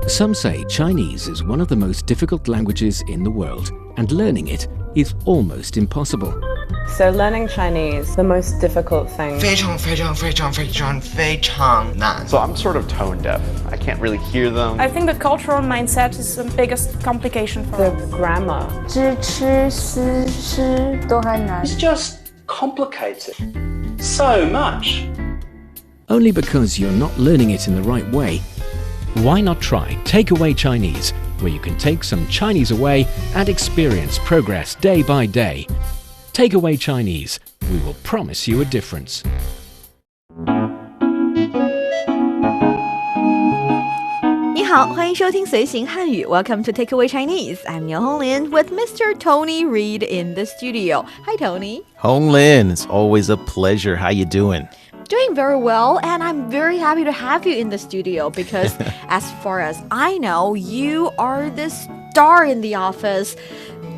Some say Chinese is one of the most difficult languages in the world, and learning it is almost impossible. So learning Chinese, the most difficult thing. 非常非常非常非常非常难 So I'm sort of tone deaf. I can't really hear them. I think the cultural mindset is the biggest complication for The us. grammar. 知吃思诗都很难 It's just complicated so much. Only because you're not learning it in the right way. Why not try Takeaway Chinese, where you can take some Chinese away and experience progress day by day. Takeaway Chinese, we will promise you a difference. 你好，欢迎收听随行汉语 Welcome to Takeaway Chinese. I'm Niuniu Honglin with Mr. Tony Reid in the studio. Hi, Tony. Honglin, it's always a pleasure. How you doing? Doing very well, and I'm very happy to have you in the studio because as far as I know, you are the star in the office.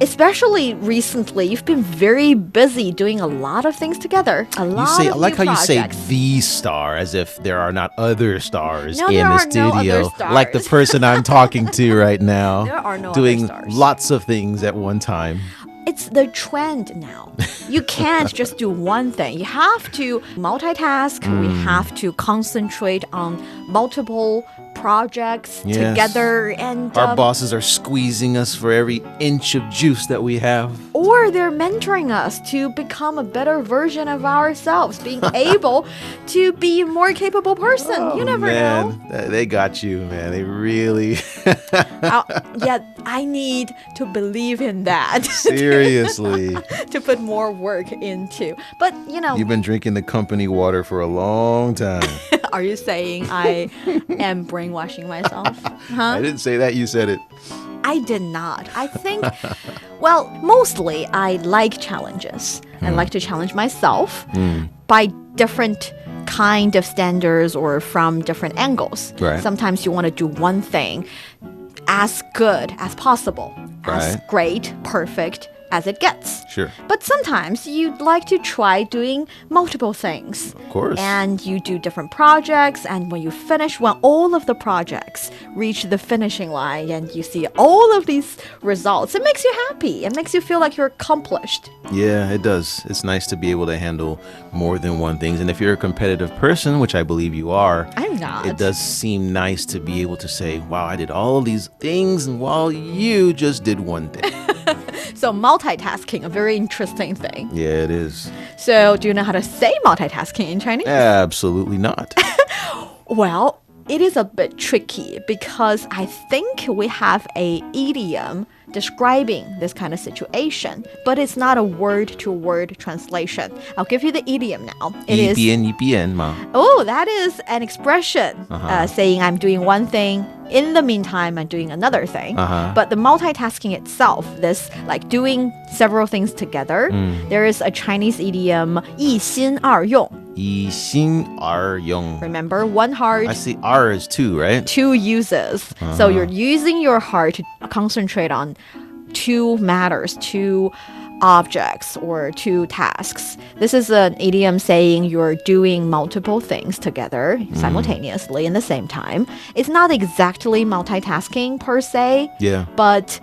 Especially recently, you've been very busy doing a lot of things together. I like how you say the star, as if there are not other stars No, in there the are studio. no other stars. Like the person I'm talking to right now. There are no doing other stars. Lots of things at one time. It's the trend now. You can't just do one thing. You have to multitask. We have to concentrate on multiple projects together, and our bosses are squeezing us for every inch of juice that we have. Or they're mentoring us to become a better version of ourselves, being able to be a more capable person. You never know. They got you, man. They really... Yeah, I need to believe in that. Seriously. To put more work into. But, you know... You've been drinking the company water for a long time. Are you saying I am brainwashing myself? Huh? I didn't say that. You said it. I did not. I think, well, mostly I like challenges. I like to challenge myself by different kind of standards or from different angles. Right. Sometimes you want to do one thing as good as possible, as great, perfect as it gets. Sure. But sometimes you'd like to try doing multiple things. Of course. And you do different projects, and when all of the projects reach the finishing line and you see all of these results, it makes you happy. It makes you feel like you're accomplished. Yeah, it does. It's nice to be able to handle more than one thing. And if you're a competitive person, which I believe you are, I'm not. It does seem nice to be able to say, wow, I did all of these things, and while you just did one thing. So multitasking, a very interesting thing. Yeah, it is. So do you know how to say multitasking in Chinese? Absolutely not. Well, it is a bit tricky because I think we have an idiom describing this kind of situation, but it's not a word-to-word translation. I'll give you the idiom now. It is 一边嘛. Oh, that is an expression saying I'm doing one thing. In the meantime, I'm doing another thing. But the multitasking itself, this like doing several things together, there is a Chinese idiom 一心二用. 一心二用. Remember, one heart. I see R is two, right? Two uses. So you're using your heart to concentrate on two matters, two objects or two tasks. This is an idiom saying you're doing multiple things together simultaneously in the same time. It's not exactly multitasking per se, but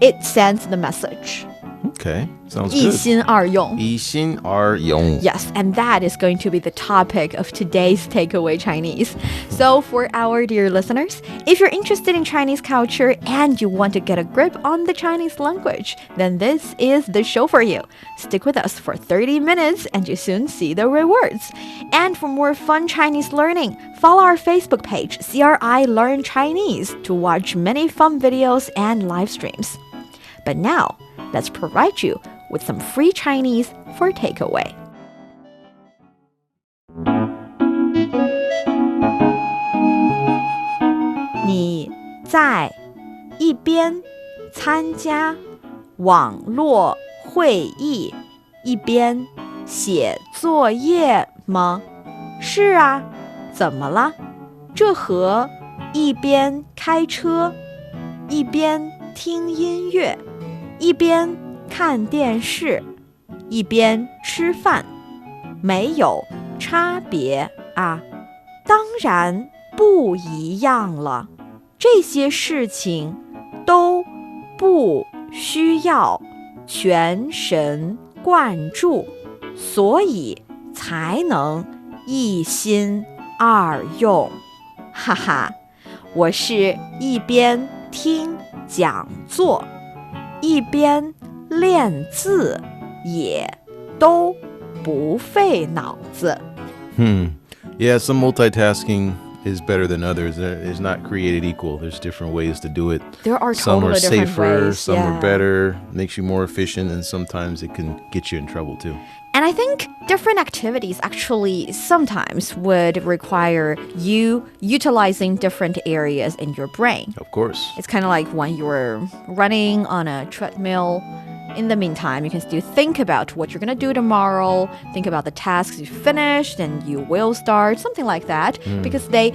it sends the message. Okay, sounds good. 一心二用. 一心二用. Yes, and that is going to be the topic of today's Takeaway Chinese. So for our dear listeners, if you're interested in Chinese culture and you want to get a grip on the Chinese language, then this is the show for you. Stick with us for 30 minutes and you soon see the rewards. And for more fun Chinese learning, follow our Facebook page, CRI Learn Chinese, to watch many fun videos and live streams. But now, let's provide you with some free Chinese for takeaway. 你在一边参加网络会议，一边写作业吗？是啊，怎么了？这和一边开车，一边听音乐，一边看电视，一边吃饭，没有差别啊，当然不一样了。这些事情都不需要全神贯注，所以才能一心二用。哈哈，我是一边听讲座，一边练字，也都不费脑子。Yeah, some multitasking is better than others. It's not created equal. There's different ways to do it. There are some totally are different safer, ways, some yeah. are better, makes you more efficient, and sometimes it can get you in trouble too. And I think different activities actually sometimes would require you utilizing different areas in your brain. Of course. It's kind of like when you're running on a treadmill. In the meantime, you can still think about what you're going to do tomorrow, think about the tasks you finished, and you will start, something like that, because they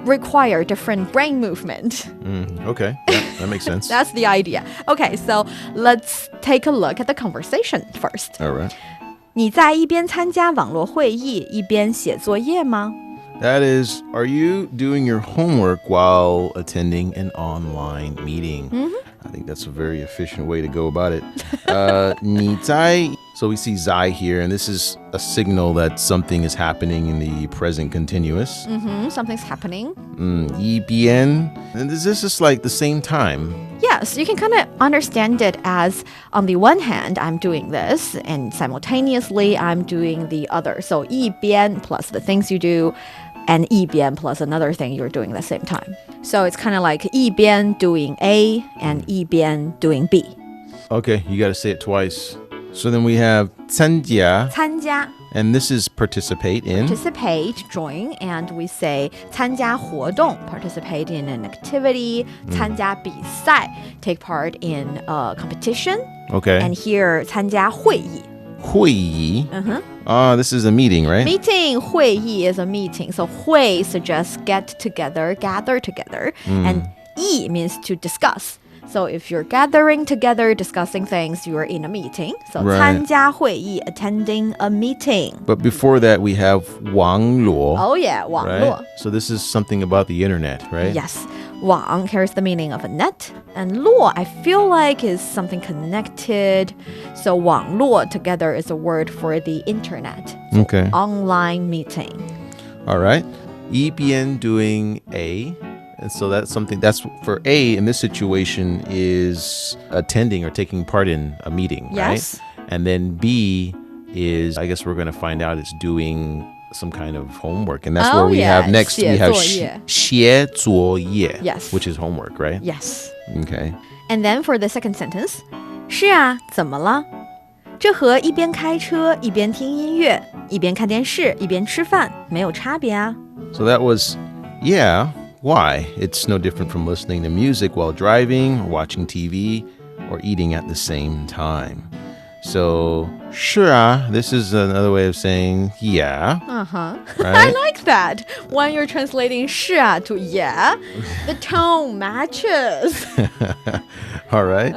require different brain movement. Okay, yeah, that makes sense. That's the idea. Okay, so let's take a look at the conversation first. All right. 你在一边参加网络会议，一边写作业吗？ That is, are you doing your homework while attending an online meeting? I think that's a very efficient way to go about it. 你在, so we see 在 here, and this is a signal that something is happening in the present continuous. Something's happening. 一边, and this is like the same time. Yes, you can kind of understand it as, on the one hand, I'm doing this, and simultaneously I'm doing the other. So 一边 plus the things you do, and 一边 plus another thing you're doing at the same time. So it's kind of like 一边 doing A and 一边 doing B. Okay, you got to say it twice. So then we have 参加, 参加 and this is participate in. Participate, join, and we say 参加活动, participate in an activity, 参加比赛, take part in a competition. Okay. And here 参加会议. 会议. This is a meeting, right? Meeting, 会议 is a meeting. So 会 suggests get together, gather together. And 议 means to discuss. So if you're gathering together, discussing things, you are in a meeting. So Right. 参加会议, attending a meeting. But before that, we have 网络. Oh yeah, 网络. Right? So this is something about the internet, right? Yes. 网 carries the meaning of a net. And 络, I feel like, is something connected. So 网络 together is a word for the internet. So Okay. online meeting. All right. 一边 doing A. And so that's something that's for A in this situation is attending or taking part in a meeting, Yes. right? And then B is, I guess we're going to find out, it's doing some kind of homework. And that's where we have next, we have 写作业. Yes. Which is homework, right? Yes. Okay. And then for the second sentence, 是啊，怎么了？这和一边开车一边听音乐一边看电视一边吃饭没有差别啊。 So that was, yeah, why? It's no different from listening to music while driving or watching TV or eating at the same time. So, 是啊, this is another way of saying yeah. I Right? like that. When you're translating 是啊 to yeah, the tone matches. All right.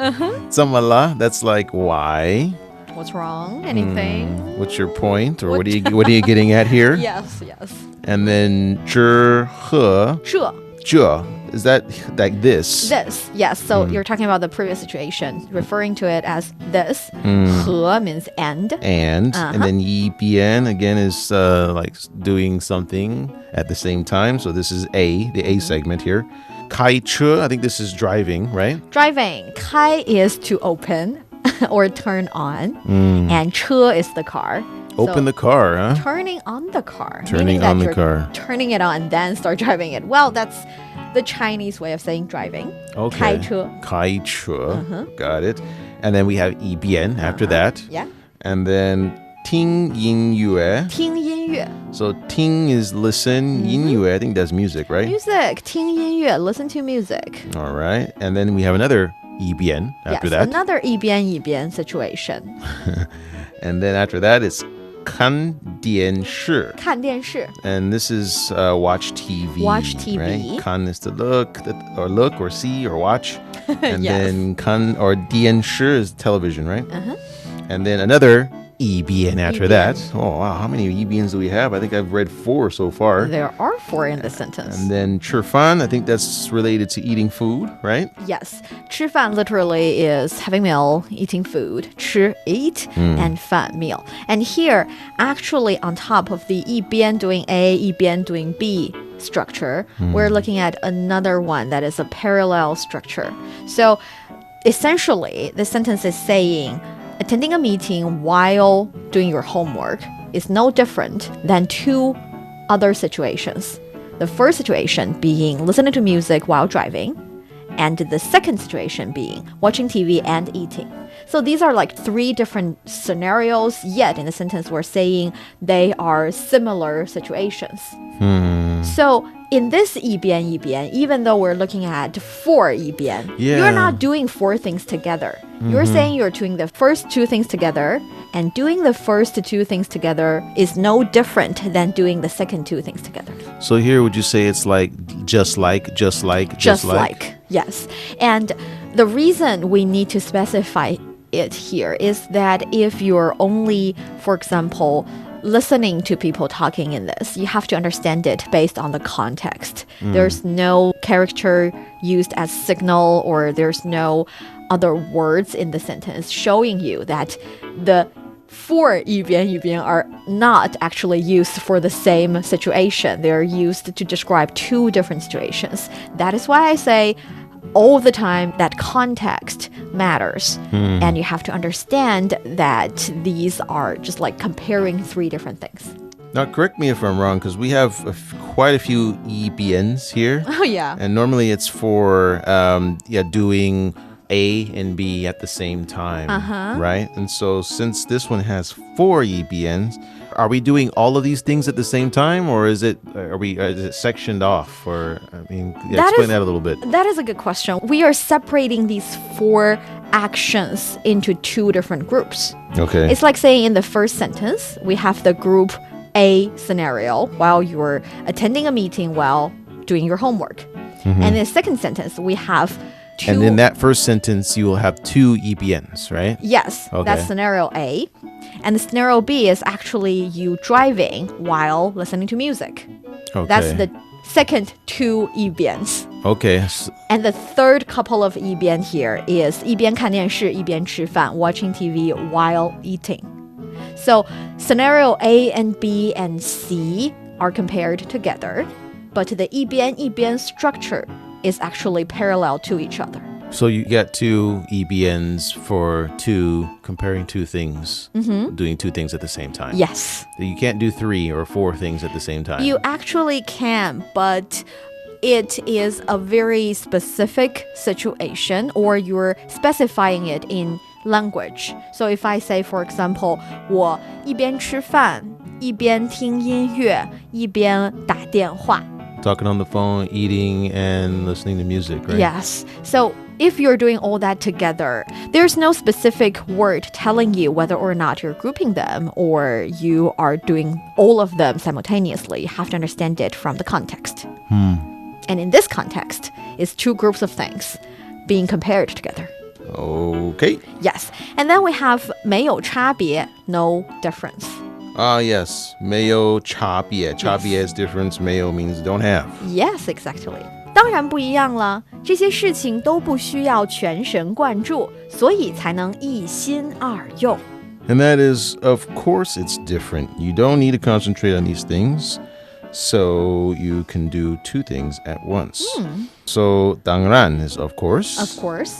怎么了? That's like why. What's wrong? Anything? What's your point? Or what are you getting at here? Yes, yes. And then 这和这, is that like this? This, yes. So you're talking about the previous situation, referring to it as this. 和 means and. And then 一边 again is like doing something at the same time. So this is A, the A segment here. 开车, I think this is driving, right? Driving. 开 is to open or turn on. And 车 is the car. Open the car, huh? Turning on the car. Turning meaning that on the you're car. Turning it on and then start driving it. Well, that's the Chinese way of saying driving. Okay. 开车. 开车. Got it. And then we have 一边 after that. Yeah. And then 听音乐. 听音乐. So 听 is listen. 音乐, I think that's music, right? Music. 听音乐. Listen to music. All right. And then we have another 一边 after yes, that. another 一边 situation. And then after that, it's 看电视. 看电视. And this is watch TV. Watch TV. Right? 看 is to look or see or watch. And Yes. then 看 or 电视 is television, right? And then another idiom after that. Oh, wow. How many idioms do we have? I think I've read 4 so far. There are 4 in the sentence. And then 吃饭, I think that's related to eating food, right? Yes. 吃饭 literally is having meal, eating food. 吃, eat, and 饭, meal. And here, actually on top of the 一边 doing A, 一边 doing B structure, we're looking at another one that is a parallel structure. So essentially, the sentence is saying attending a meeting while doing your homework is no different than 2 other situations. The first situation being listening to music while driving, and the second situation being watching TV and eating. So these are like 3 different scenarios, yet in the sentence we're saying they are similar situations. So in this 一边一边, even though we're looking at 4 一边, you're not doing 4 things together. You're saying you're doing the first 2 things together, and doing the first 2 things together is no different than doing the second 2 things together. So here, would you say it's like, just like? Yes. And the reason we need to specify it here is that if you're only, for example, listening to people talking in this, you have to understand it based on the context. There's no character used as signal, or there's no other words in the sentence showing you that the 4 一边一边 are not actually used for the same situation. They're used to describe 2 different situations. That is why I say all the time that context matters. And you have to understand that these are just like comparing 3 different things. Now, correct me if I'm wrong, because we have quite a few EBNs here. Oh, yeah. And normally it's for doing A and B at the same time, right? And so since this one has 4 EBNs, are we doing all of these things at the same time, or is it sectioned off? Or explain that a little bit. That is a good question. We are separating these 4 actions into 2 different groups. Okay. It's like saying in the first sentence, we have the group A scenario while you're attending a meeting while doing your homework. And in the second sentence, we have 2. And in that first sentence, you will have 2 EBNs, right? Yes, that's scenario A. And the scenario B is actually you driving while listening to music. Okay. That's the second 2 EBNs. Okay. And the third couple of 一边 here is 一边看电视一边吃饭, watching TV while eating. So scenario A and B and C are compared together, but the 一边一边 structure is actually parallel to each other. So you get 2 EBNs for comparing 2 things, doing 2 things at the same time. Yes. You can't do 3 or 4 things at the same time. You actually can, but it is a very specific situation, or you're specifying it in language. So if I say, for example, 我一边吃饭一边听音乐一边打电话. Talking on the phone, eating, and listening to music, right? Yes. So if you're doing all that together, there's no specific word telling you whether or not you're grouping them or you are doing all of them simultaneously. You have to understand it from the context. And in this context, it's 2 groups of things being compared together. Okay. Yes. And then we have 没有差别, no difference. Yes. 没有差别. 差别 is difference. 没有 means don't have. Yes, exactly. 当然不一样了，这些事情都不需要全神贯注，所以才能一心二用。 And that is, of course, it's different. You don't need to concentrate on these things, so you can do 2 things at once. So 当然 is of course. Of course.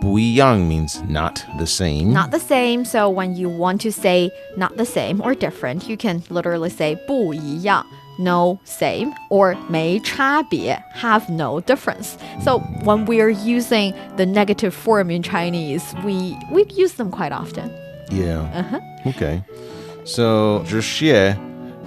不一样 means not the same. Not the same. So when you want to say not the same or different, you can literally say 不一样, no same, or 没差别, have no difference. So when we're using the negative form in Chinese, we use them quite often. Yeah. Okay. So 这些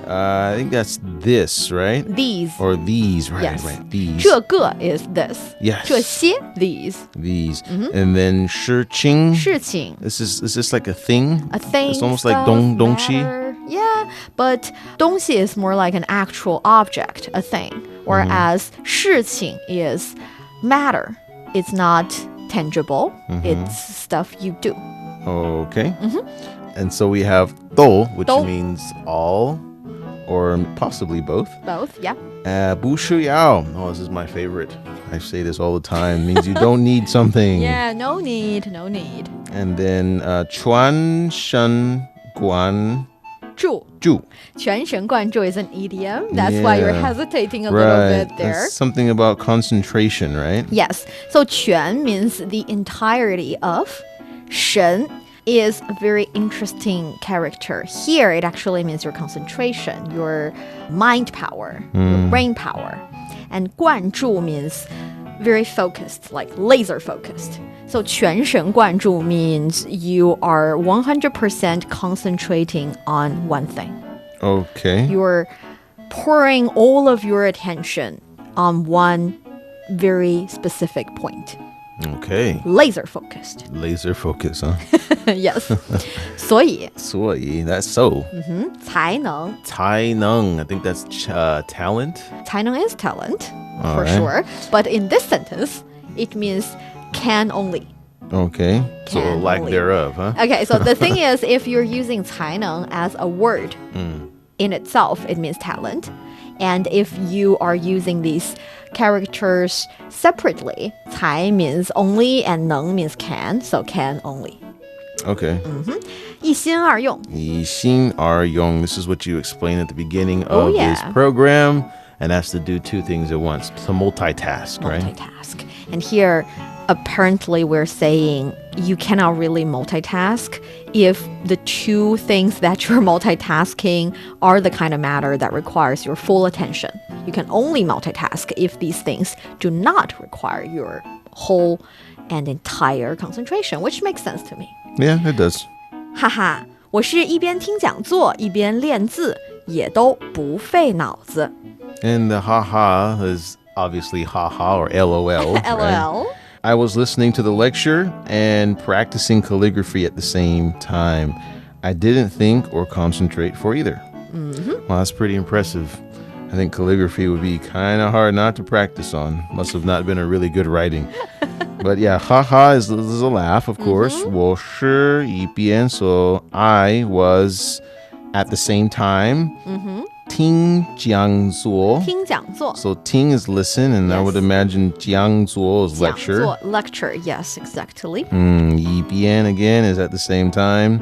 I think that's this, right? These. Or these, right? Yes. Right. These. 这个 is this. Yes. 这些 these. These. And then 事情. 事情. Is this like a thing? A thing. It's almost stuff, like 东西. matter. Yeah, but 东西 is more like an actual object, a thing. Whereas 事情 is matter. It's not tangible. It's stuff you do. Okay. And so we have 都, which 都 means all or possibly both. Both, yeah. 不需要. Oh, this is my favorite. I say this all the time. It means you don't need something. Yeah, no need. And then 全神贯注注. 全神贯注 is an idiom. That's why you're hesitating a little Right. bit there. That's something about concentration, right? Yes. So 全 means the entirety of. 神 is a very interesting character. Here, it actually means your concentration, your mind power, your brain power. And 贯注 means very focused, like laser focused. So 全神贯注 means you are 100% concentrating on one thing. Okay. You're pouring all of your attention on one very specific point. Okay. Laser focused. Laser focus, huh? Yes. 所以所以 that's so. 才能 才能, I think that's talent. 才能 is talent, All for right. sure. But in this sentence, it means can only. Okay. So Can lack only. thereof, huh? Okay, so the thing is, if you're using 才能 as a word in itself, it means talent. And if you are using these characters separately, 才 means only and 能 means can, so can only. Okay. 一心二用. 一心二用. This is what you explained at the beginning of yeah. this program. And that's to do two things at once. To multitask, right? Multitask. And here, apparently we're saying you cannot really multitask if the two things that you're multitasking are the kind of matter that requires your full attention. You can only multitask if these things do not require your whole and entire concentration, which makes sense to me. Yeah, it does. 哈哈，我是一边听讲座一边练字，也都不费脑子。 And the haha is obviously haha or LOL. right? LOL. I was listening to the lecture and practicing calligraphy at the same time. I didn't think or concentrate for either. Well, that's pretty impressive. I think calligraphy would be kind of hard not to practice on. Must have not been a really good writing. But yeah, haha is a laugh, of course. 我是一边, so I was at the same time. 听讲座. 听讲座 So 听 is listen, and I Yes. would imagine 讲座 is lecture. 讲座 lecture, yes, exactly. 一边 again is at the same time.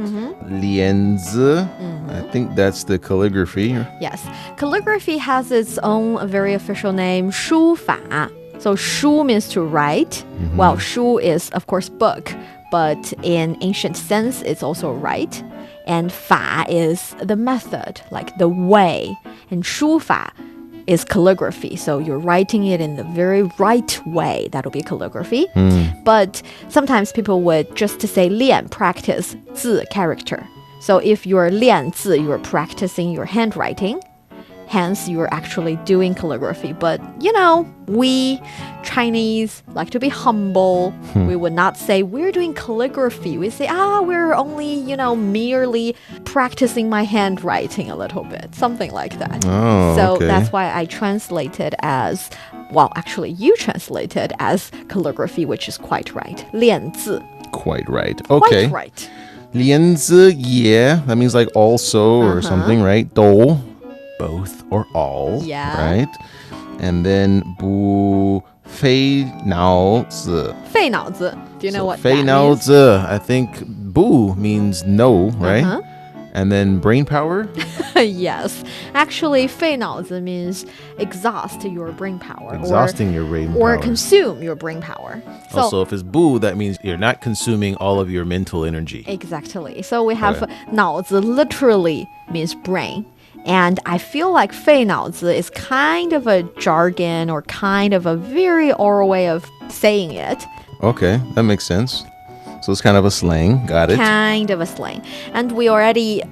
练字, I think that's the calligraphy. Yes. Calligraphy has its own very official name, 书法. So 书 means to write. Well, 书 is, of course, book. But in ancient sense, it's also right. And 法 is the method, like the way. And 书法 is calligraphy. So you're writing it in the very right way. That'll be calligraphy. But sometimes people would just to say 练, practice 字 character. So if you're 练字, you're practicing your handwriting. Hence, you're actually doing calligraphy. But, you know, we Chinese like to be humble. We would not say we're doing calligraphy. We say, we're only, merely practicing my handwriting a little bit. Something like that. Oh, so okay. that's why I translated as, well, actually, you translated as calligraphy, which is quite right. 练字. Quite right. Okay. Quite right. 练字, yeah. That means like also or something, right? 都, both or all. Yeah. Right? And then 不费脑子. 费脑子. Do you know what 费 that 脑 means? 子, I think 不 means no, right? And then brain power? Yes. Actually, 费脑子 means exhaust your brain power. Exhausting your brain or power. consume your brain power. So, Also, if it's 不, that means you're not consuming all of your mental energy. exactly. So we have Okay. 脑子 literally means brain. And I feel like 费脑子 is kind of a jargon or kind of a very oral way of saying it. Okay, that makes sense. So it's kind of a slang. Got it. Kind of a slang. And we already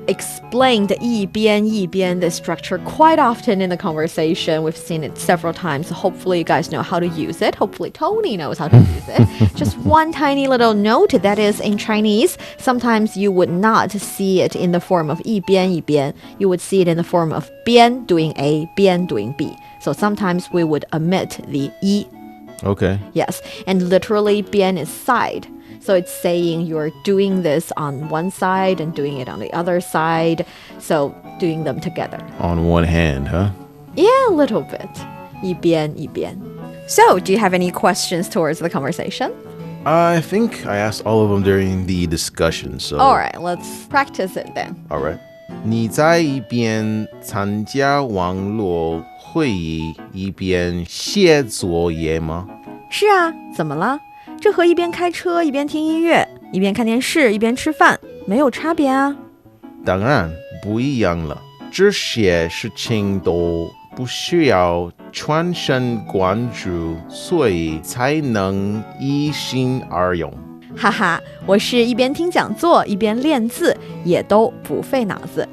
explained 一边一边 this structure quite often in the conversation. We've seen it several times. So hopefully you guys know how to use it. Hopefully Tony knows how to use it. Just one tiny little note, that is in Chinese, sometimes you would not see it in the form of 一边一边. You would see it in the form of 边 doing A, 边 doing B. So sometimes we would omit the 一 Okay. Yes, and literally 边 is side. So it's saying you're doing this on one side and doing it on the other side. So doing them together. On one hand, huh? Yeah, a little bit. 一边一边. So, do you have any questions towards the conversation? I think I asked all of them during the discussion. So. All right, let's practice it then. All right. 你在一边参加网络会议，一边写作业吗？是啊，怎么了？这和一边开车一边听音乐，一边看电视一边吃饭没有差别啊。当然不一样了，这些事情都不需要全神贯注，所以才能一心二用。哈哈，我是一边听讲座一边练字，也都不费脑子。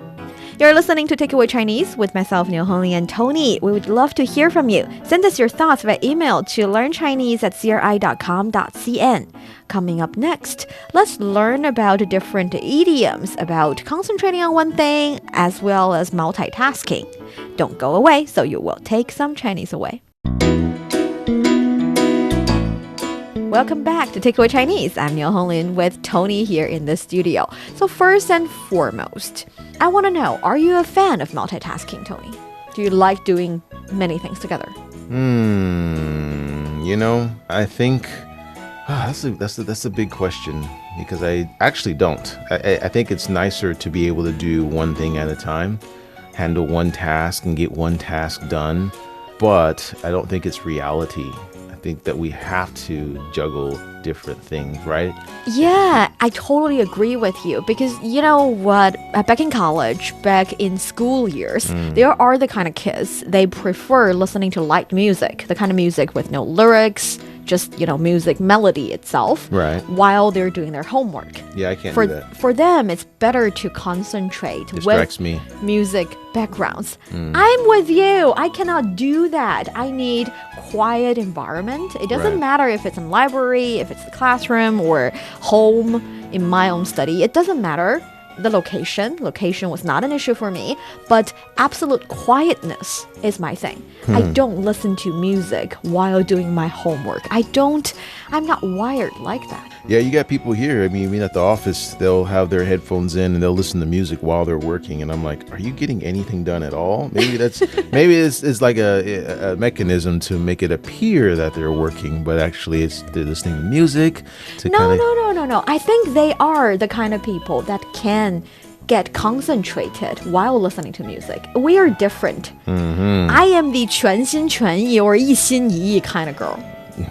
You're listening to Takeaway Chinese with myself, Niuniu and Tony. We would love to hear from you. Send us your thoughts via email to learnchinese@cri.com.cn. Coming up next, let's learn about different idioms about concentrating on one thing as well as multitasking. Don't go away, so you will take some Chinese away. Welcome back to Takeaway Chinese. I'm Niuniu with Tony here in the studio. So first and foremost, I want to know, are you a fan of multitasking, Tony? Do you like doing many things together? I think that's a big question because I actually don't. I think it's nicer to be able to do one thing at a time, handle one task and get one task done, but I don't think it's reality. I think that we have to juggle different things, right? Yeah, I totally agree with you because you know what? Back in college, back in school years, there are the kind of kids, they prefer listening to light music, the kind of music with no lyrics, just, music melody itself, right, while they're doing their homework. Yeah, I can't do that. For them, it's better to concentrate Distracts with me. Music backgrounds. I'm with you. I cannot do that. I need quiet environment. It doesn't matter if it's in library, if it's the classroom or home in my own study. It doesn't matter. The location was not an issue for me, but absolute quietness is my thing. I don't listen to music while doing my homework. I'm not wired like that. Yeah, you got people here. I mean, at the office, they'll have their headphones in and they'll listen to music while they're working. And I'm like, are you getting anything done at all? Maybe it's like a mechanism to make it appear that they're working, but actually they're listening to music. No. I think they are the kind of people that can get concentrated while listening to music. We are different. I am the 全心全意 or 一心一意 kind of girl.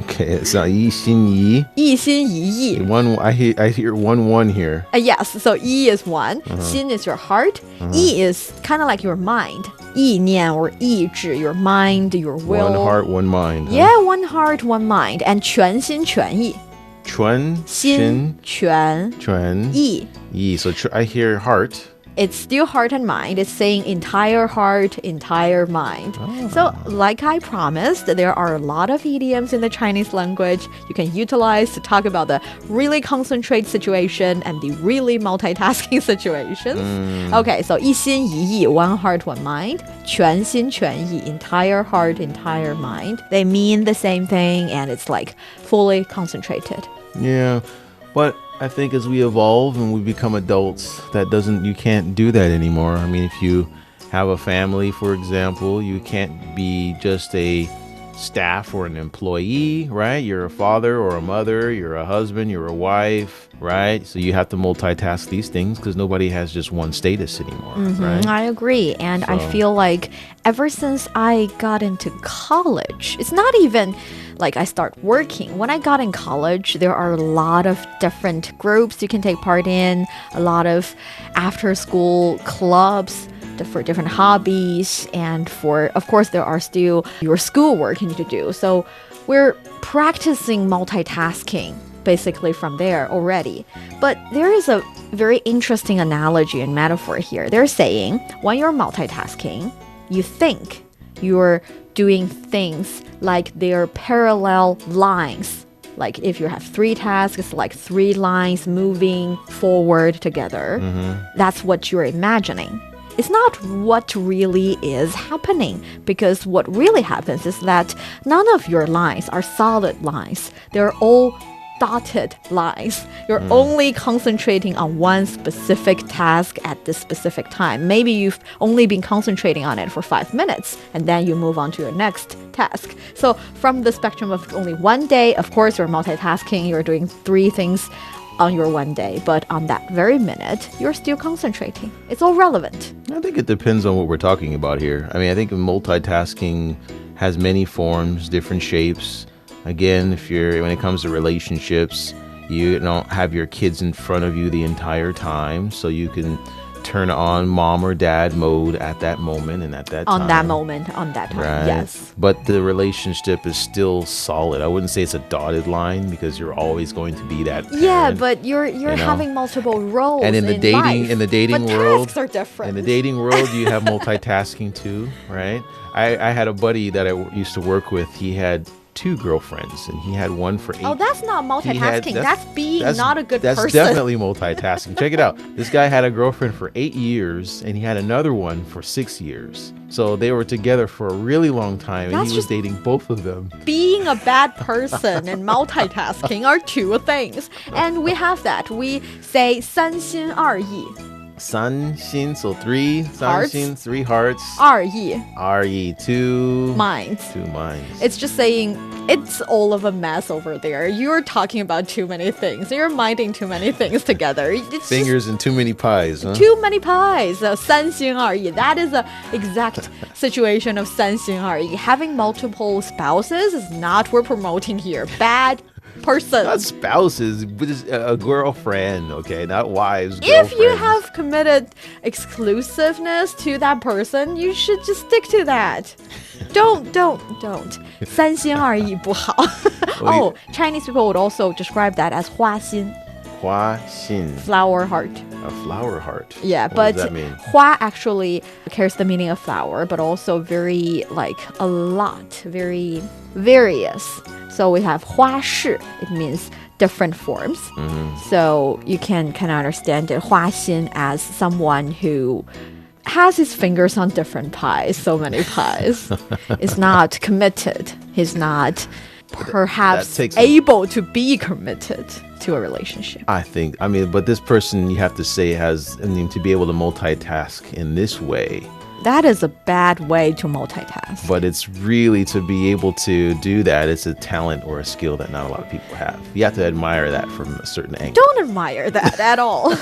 Okay, it's not 一心一意. 一心一意. I hear 1 here. Yes, so 一 is one, 心 is your heart, 意 is kind of like your mind. 意念 or 意志, your mind, your will. One heart, one mind. Huh? Yeah, one heart, one mind. And 全心全意. 全心全意. So I hear heart. It's still heart and mind. It's saying entire heart, entire mind. So, like I promised, there are a lot of idioms in the Chinese language you can utilize to talk about the really concentrate situation and the really multitasking situations. Okay, so 一心一意, one heart, one mind. 全心全意, entire heart, entire mind. They mean the same thing and it's like fully concentrated. Yeah, but I think as we evolve and we become adults, you can't do that anymore. I mean, if you have a family, for example, you can't be just a staff or an employee, right? You're a father or a mother, you're a husband, you're a wife, right? So you have to multitask these things because nobody has just one status anymore, right? I agree. And I feel like ever since I got into college, it's not even like I start working. When I got in college, there are a lot of different groups you can take part in, a lot of after-school clubs for different hobbies, and of course there are still your schoolwork you need to do. So we're practicing multitasking basically from there already. But there is a very interesting analogy and metaphor here. They're saying when you're multitasking, you think you're doing things like they're parallel lines. Like if you have 3 tasks, it's like 3 lines moving forward together. That's what you're imagining. it's not what really is happening, because what really happens is that none of your lines are solid lines. They're all dotted lines. You're only concentrating on one specific task at this specific time. Maybe you've only been concentrating on it for 5 minutes, and then you move on to your next task. So from the spectrum of only one day, of course, you're multitasking, you're doing 3 things on your one day, but on that very minute, you're still concentrating. It's all relevant. I think it depends on what we're talking about here. I mean, I think multitasking has many forms, different shapes. Again, when it comes to relationships, you don't have your kids in front of you the entire time, so you can turn on mom or dad mode at that moment and at that time. On that moment, on that time, right? Yes. But the relationship is still solid. I wouldn't say it's a dotted line because you're always going to be that parent, Yeah, but you're having multiple roles and in the dating life. in the dating but world, tasks are different. in the dating world, you have multitasking too, right? I had a buddy that I used to work with. He had 2 girlfriends, and he had one for 8. Oh, that's not multitasking. That's being not a good person. That's definitely multitasking. Check it out. This guy had a girlfriend for 8 years, and he had another one for 6 years. So they were together for a really long time, and he was dating both of them. Being a bad person and multitasking are 2 things. And we have that. We say 三心二意. 三心, so 3. 三心, 3 hearts. 二意. 二意, 2 minds. 2 minds. It's just saying it's all of a mess over there. You're talking about too many things. You're minding too many things together. It's Fingers in too many pies, huh? Too many pies. 三心二意. That is the exact situation of 三心二意. Having multiple spouses is not what we're promoting here. Bad person. Not spouses, but just a girlfriend, okay? Not wives, If you girlfriends. have committed exclusiveness to that person, you should just stick to that. Don't. 三心二意不好. Oh, Chinese people would also describe that as 花心. 花心. Flower heart. A flower heart. Yeah, what but does that mean? 花 actually carries the meaning of flower, but also very, like, a lot, very various. So we have 花式, it means different forms. So you can kind of understand it, 花心, as someone who has his fingers on different pies, so many pies. Is not committed. He's not perhaps able to be committed to a relationship. But this person, you have to say, to be able to multitask in this way. That is a bad way to multitask. But it's really, to be able to do that, it's a talent or a skill that not a lot of people have. You have to admire that from a certain angle. Don't admire that at all.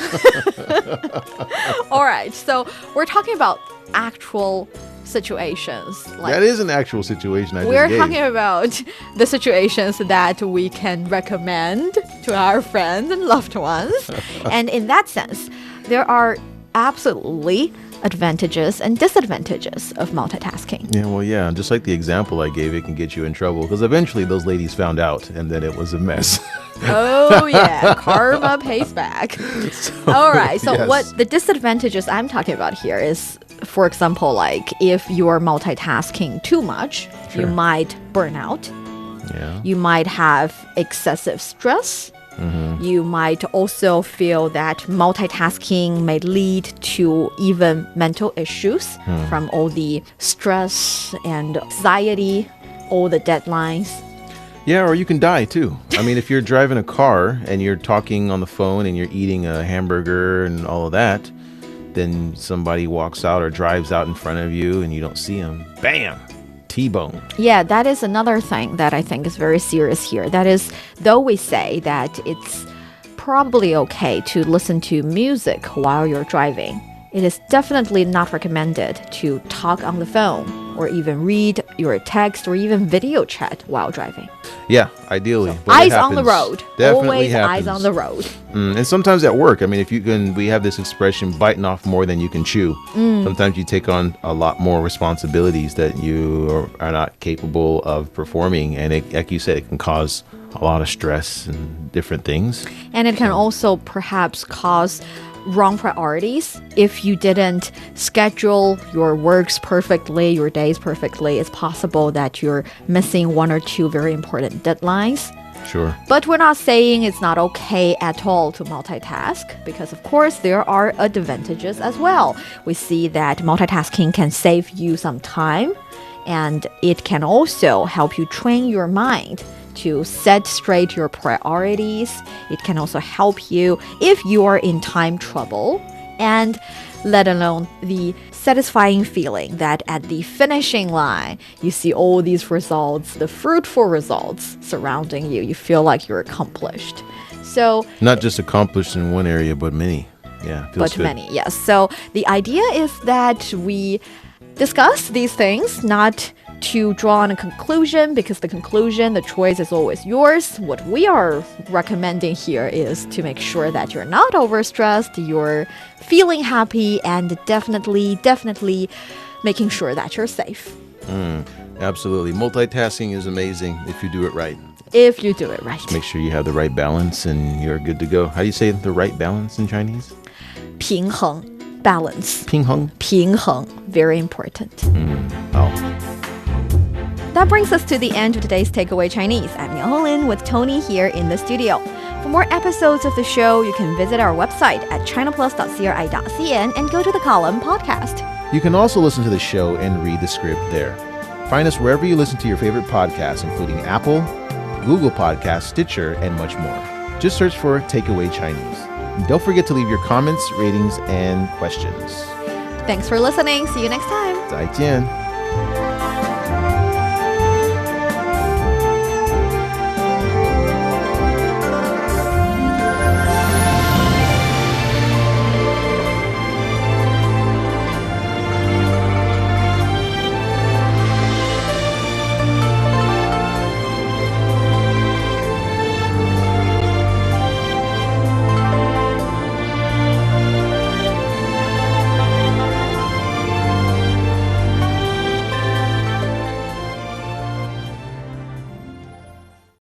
All right, so we're talking about actual situations. That is an actual situation. We're talking about the situations that we can recommend to our friends and loved ones. And in that sense, there are absolutely advantages and disadvantages of multitasking. Yeah, just like the example I gave, it can get you in trouble because eventually those ladies found out and then it was a mess. Oh yeah, karma pays back. All right, so yes. What the disadvantages I'm talking about here is, for example, like if you are multitasking too much, you might burn out. Yeah. You might have excessive stress. You might also feel that multitasking may lead to even mental issues from all the stress and anxiety, all the deadlines. Yeah, or you can die too. I mean, if you're driving a car and you're talking on the phone and you're eating a hamburger and all of that, then somebody walks out or drives out in front of you and you don't see them. Bam! T-bone. Yeah, that is another thing that I think is very serious here. That is, though we say that it's probably okay to listen to music while you're driving, it is definitely not recommended to talk on the phone or even read your text or even video chat while driving. Yeah, ideally. So, eyes on the road. Definitely Always happens. eyes on the road. And sometimes at work, I mean, we have this expression, biting off more than you can chew. Sometimes you take on a lot more responsibilities that you are not capable of performing. And like you said, it can cause a lot of stress and different things. And it can also perhaps cause wrong priorities. If you didn't schedule your works perfectly, your days perfectly, it's possible that you're missing one or two very important deadlines. Sure. But we're not saying it's not okay at all to multitask because, of course, there are advantages as well. We see that multitasking can save you some time and it can also help you train your mind to set straight your priorities. It can also help you if you are in time trouble, and let alone the satisfying feeling that at the finishing line, you see all these results, the fruitful results surrounding you. You feel like you're accomplished. So not just accomplished in one area, but many. Yeah, feels but good. many, yes. So the idea is that we discuss these things, not to draw on a conclusion, because the choice is always yours. What we are recommending here is to make sure that you're not overstressed, you're feeling happy, and definitely making sure that you're safe. Absolutely. Multitasking is amazing if you do it right. If you do it right. Make sure you have the right balance and you're good to go. How do you say the right balance in Chinese? 平衡, balance. 平衡. 平衡, very important. Oh. That brings us to the end of today's Takeaway Chinese. I'm Niuniu with Tony here in the studio. For more episodes of the show, you can visit our website at chinaplus.cri.cn and go to the column podcast. You can also listen to the show and read the script there. Find us wherever you listen to your favorite podcasts, including Apple, Google Podcasts, Stitcher, and much more. Just search for Takeaway Chinese. And don't forget to leave your comments, ratings, and questions. Thanks for listening. See you next time. 再见.